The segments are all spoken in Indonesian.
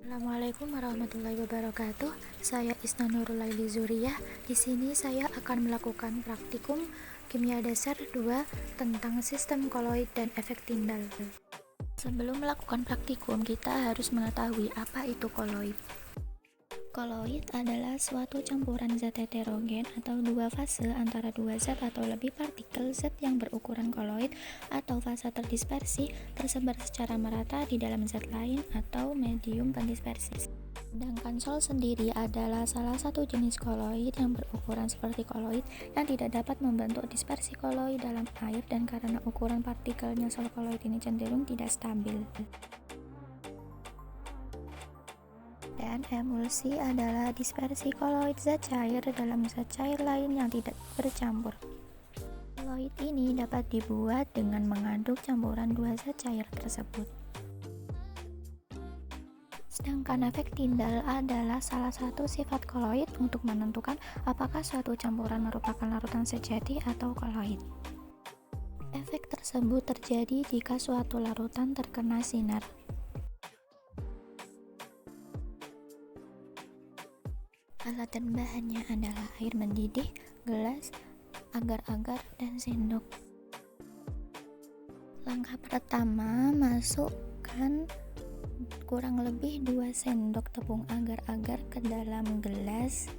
Assalamualaikum warahmatullahi wabarakatuh. Saya Isna Nurul Laili Zuriyah. Di sini saya akan melakukan praktikum kimia dasar 2 tentang sistem koloid dan efek Tyndall. Sebelum melakukan praktikum, kita harus mengetahui apa itu koloid. Koloid adalah suatu campuran zat heterogen atau dua fase antara dua zat atau lebih partikel zat yang berukuran koloid atau fase terdispersi tersebar secara merata di dalam zat lain atau medium pendispersi. Sedangkan sol sendiri adalah salah satu jenis koloid yang berukuran seperti koloid yang tidak dapat membentuk dispersi koloid dalam air, dan karena ukuran partikelnya sol koloid ini cenderung tidak stabil. Dan emulsi adalah dispersi koloid zat cair dalam zat cair lain yang tidak bercampur. Koloid ini dapat dibuat dengan mengaduk campuran dua zat cair tersebut. Sedangkan efek Tyndall adalah salah satu sifat koloid untuk menentukan apakah suatu campuran merupakan larutan sejati atau koloid. Efek tersebut terjadi jika suatu larutan terkena sinar. Alat dan bahannya adalah air mendidih, gelas, agar-agar, dan sendok. Langkah pertama, masukkan kurang lebih 2 sendok tepung agar-agar ke dalam gelas.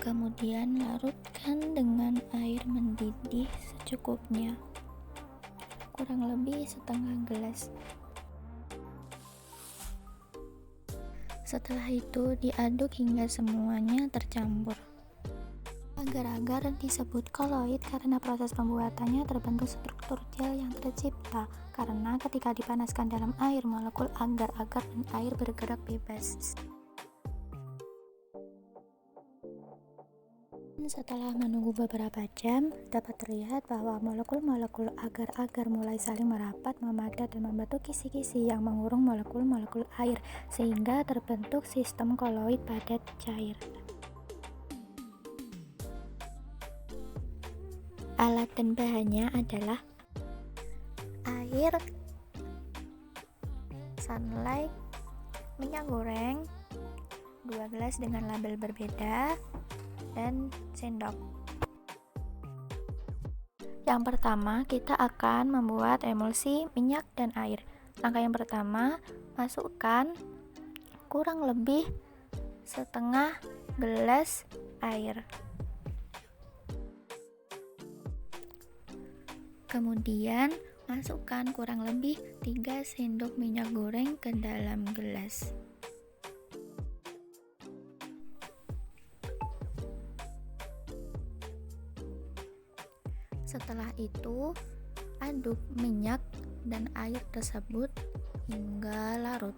Kemudian larutkan dengan air mendidih secukupnya, kurang lebih setengah gelas. Setelah itu diaduk hingga semuanya tercampur. Agar-agar disebut koloid karena proses pembuatannya terbentuk struktur gel yang tercipta karena ketika dipanaskan dalam air, molekul agar-agar dan air bergerak bebas. Setelah menunggu beberapa jam, dapat terlihat bahwa molekul-molekul agar-agar mulai saling merapat, memadat, dan membentuk kisi-kisi yang mengurung molekul-molekul air, sehingga terbentuk sistem koloid padat cair. Alat dan bahannya adalah air, sunlight, minyak goreng, 2 gelas dengan label berbeda, dan sendok. Yang pertama, kita akan membuat emulsi minyak dan air. Langkah yang pertama, masukkan kurang lebih setengah gelas air. Kemudian, masukkan kurang lebih 3 sendok minyak goreng ke dalam gelas. Setelah itu, aduk minyak dan air tersebut hingga larut.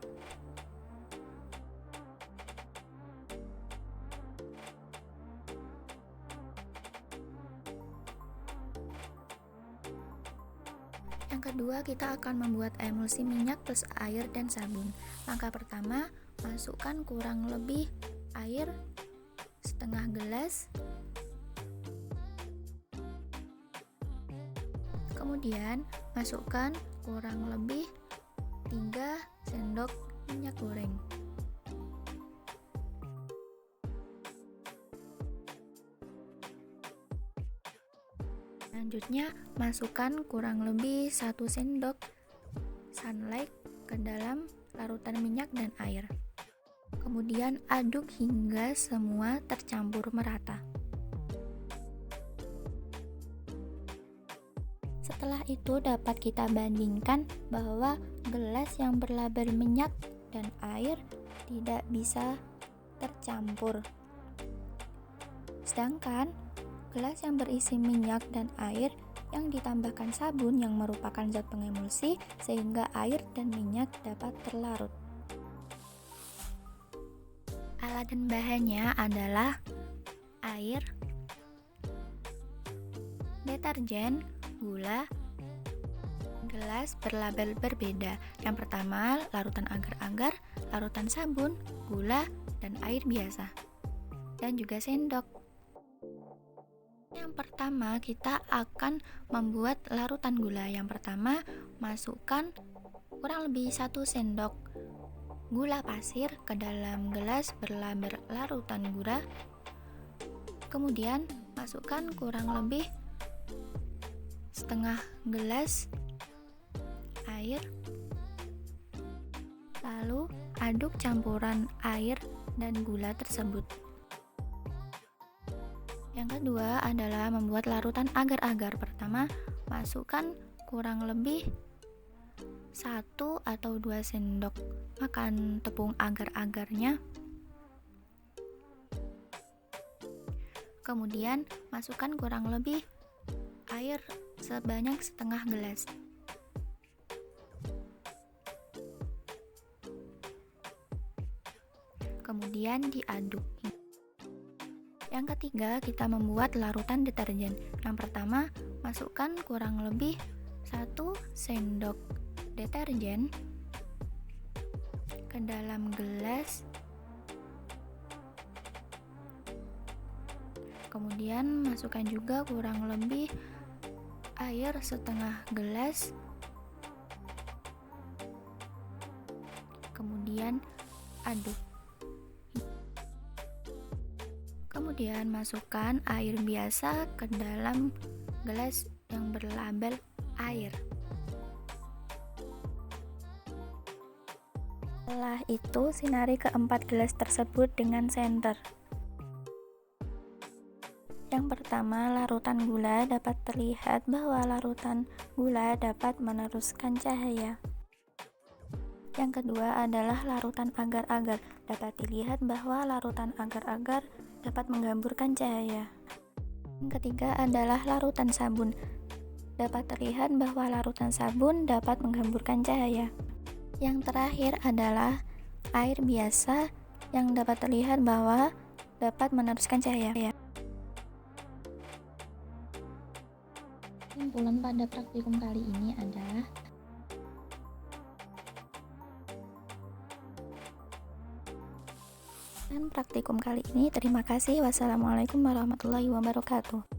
Yang kedua, kita akan membuat emulsi minyak plus air dan sabun. Langkah pertama, masukkan kurang lebih air setengah gelas. Kemudian masukkan kurang lebih 3 sendok minyak goreng. Selanjutnya, masukkan kurang lebih 1 sendok sunlight ke dalam larutan minyak dan air. Kemudian aduk hingga semua tercampur merata. Setelah itu dapat kita bandingkan bahwa gelas yang berlabel minyak dan air tidak bisa tercampur. Sedangkan gelas yang berisi minyak dan air yang ditambahkan sabun yang merupakan zat pengemulsi sehingga air dan minyak dapat terlarut. Alat dan bahannya adalah air, deterjen, gula, gelas berlabel berbeda. Yang pertama, larutan agar-agar, larutan sabun, gula, dan air biasa, dan juga sendok. Yang pertama Pertama, kita akan membuat larutan gula. Yang pertama, masukkan kurang lebih 1 sendok gula pasir ke dalam gelas berlamber larutan gula. Kemudian, masukkan kurang lebih setengah gelas air. Lalu, aduk campuran air dan gula tersebut. Yang kedua adalah membuat larutan agar-agar. Pertama, masukkan kurang lebih 1 atau 2 sendok makan tepung agar-agarnya. Kemudian, masukkan kurang lebih air sebanyak setengah gelas. Kemudian diaduk. Yang ketiga, kita membuat larutan deterjen. Yang pertama, masukkan kurang lebih 1 sendok deterjen ke dalam gelas. Kemudian masukkan juga kurang lebih air setengah gelas. Kemudian aduk. Kemudian masukkan air biasa ke dalam gelas yang berlabel air. Setelah itu, sinari keempat gelas tersebut dengan senter. Yang pertama, larutan gula. Dapat terlihat bahwa larutan gula dapat meneruskan cahaya. Yang kedua adalah larutan agar-agar. Dapat dilihat bahwa larutan agar-agar dapat menggamburkan cahaya. Yang ketiga adalah larutan sabun. Dapat terlihat bahwa larutan sabun dapat menggamburkan cahaya. Yang terakhir adalah air biasa yang dapat terlihat bahwa dapat meneruskan cahaya. Kesimpulan pada praktikum kali ini adalah praktikum kali ini. Terima kasih. Wassalamualaikum warahmatullahi wabarakatuh.